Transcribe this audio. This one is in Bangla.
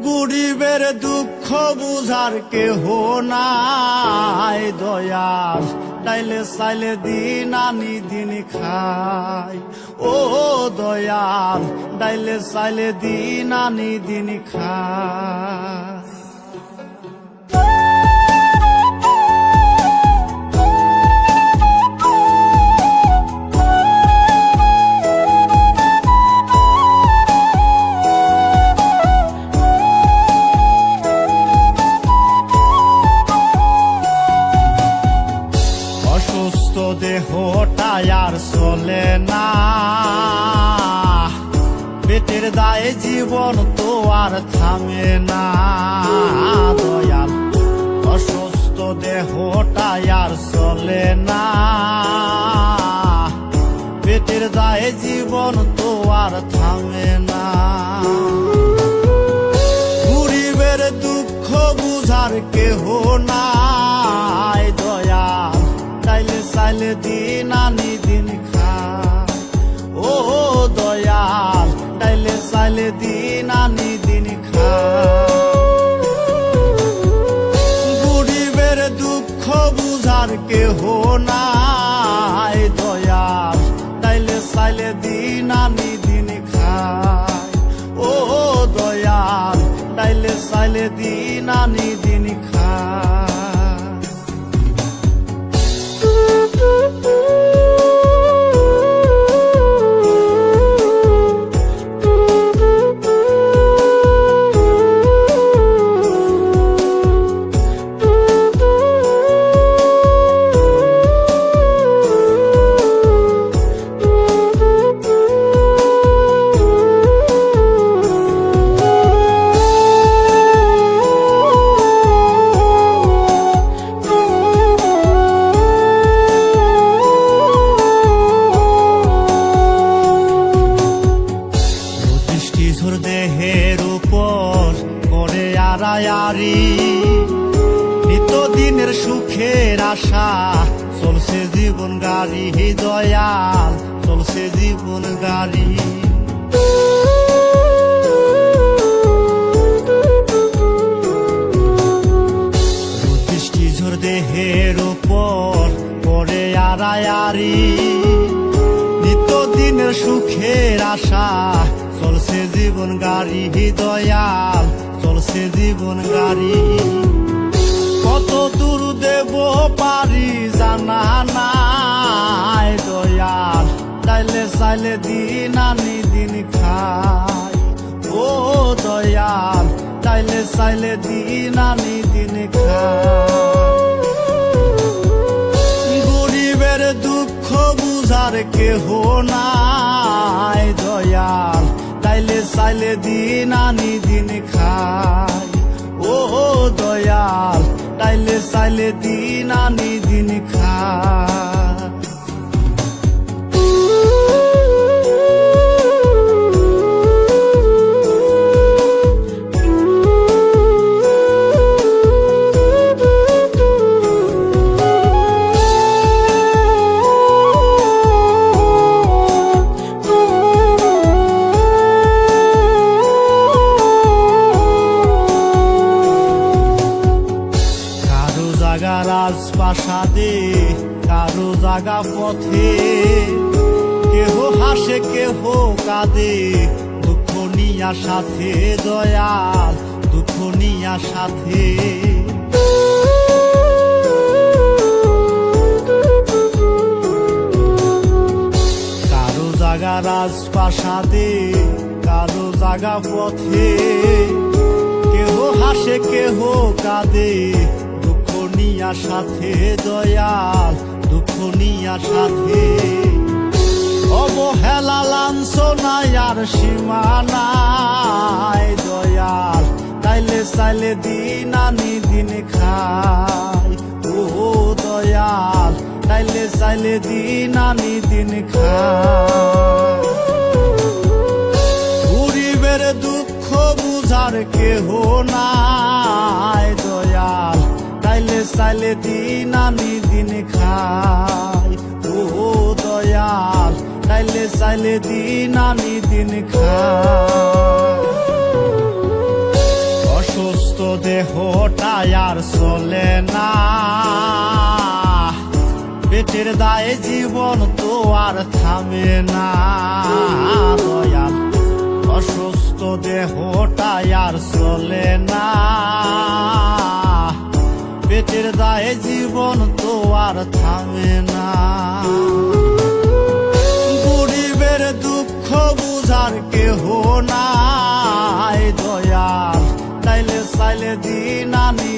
গরিবের দুঃখ বুঝার কেহ নাই দয়াল, তাইলে চাইলে দিন আনি দিন খাই। ও দয়াল, তাইলে চাইলে দিন আনি দিন খাই। অসুস্থ দেহটাই আর চলে না, পেটের দায়ে জীবন তো আর থামে না দয়াল। অসুস্থ দেহটাই আর চলে না, পেটের দায়ে জীবন তো আর থামে না। গরিবের দুঃখ বুঝার কেহ নাই দয়াল, তাইলে চাইলে দিন আনি দিন খাই। ও দয়াল, তাইলে চাইলে দিন আনি দিন খাই। গরিবের দুঃখ বুঝার কেহ নাই দয়াল, তাইলে চাইলে দিন আনি দিন খাই। ও দয়াল, তাইলে চাইলে দিন আনি দিন খাই। দেহের উপর করে আড়ায়ারি, নিত্যদিনের সুখের আশা চলছে জীবন গাড়ি দয়াল, চলছে জীবন গাড়ি। দৃষ্টিঝোর দেহের উপর করে আড়ায়ারি, নিত্যদিনের সুখের আশা চলছে জীবন গাড়ি দয়াল, চলছে জীবন গাড়ি। কত দূর দেব পারি জানা নাই দয়াল, তাইলে চাইলে দিন আনি দিন খাই। ও দয়াল, তাইলে চাইলে দিন আনি দিন খাই। গরিবের দুঃখ বুঝার কেহ নাই দয়াল, তাইলে চাইলে দিন আনি দিন খাই। ও দয়াল, তাইলে চাইলে দিন আনি দিন খাই। রাজপ্রাসাদে কারো জাগা পথে, কেহ হাসে কেহ কাঁদে দুঃখ নিয়া সাথে দয়াল, দুঃখ নিয়া সাথে। কারো জাগা রাজপ্রাসাদে কারো জাগা পথে, কেহ হাসে কেহ কাঁদে নিয়া সাথে দয়াল, দুঃখ নিয়া সাথে। অবহেলা লাঞ্ছনাই আর সীমানাই দয়াল, তাইলে চাইলে দিন আনি দিন খাই। ও দয়াল, তাইলে চাইলে দিন আনি দিন খাই। গরিবের দুঃখ বুঝার কেহ নাই দয়াল, তাইলে চাইলে দিন আনি দিন খাই। ও দয়াল, তাইলে চাইলে দিন আনি দিন খাই। অসুস্থ দেহটা আর চলে না, পেটের দায়ে জীবন তো আর থামে না দয়াল। অসুস্থ দেহটা আর চলে না, পেটের দায়ে জীবন তো আর থামে না। গরিবের দুঃখ বুঝার কেহ নাই দয়াল, চাইলে চাইলে দিন আনি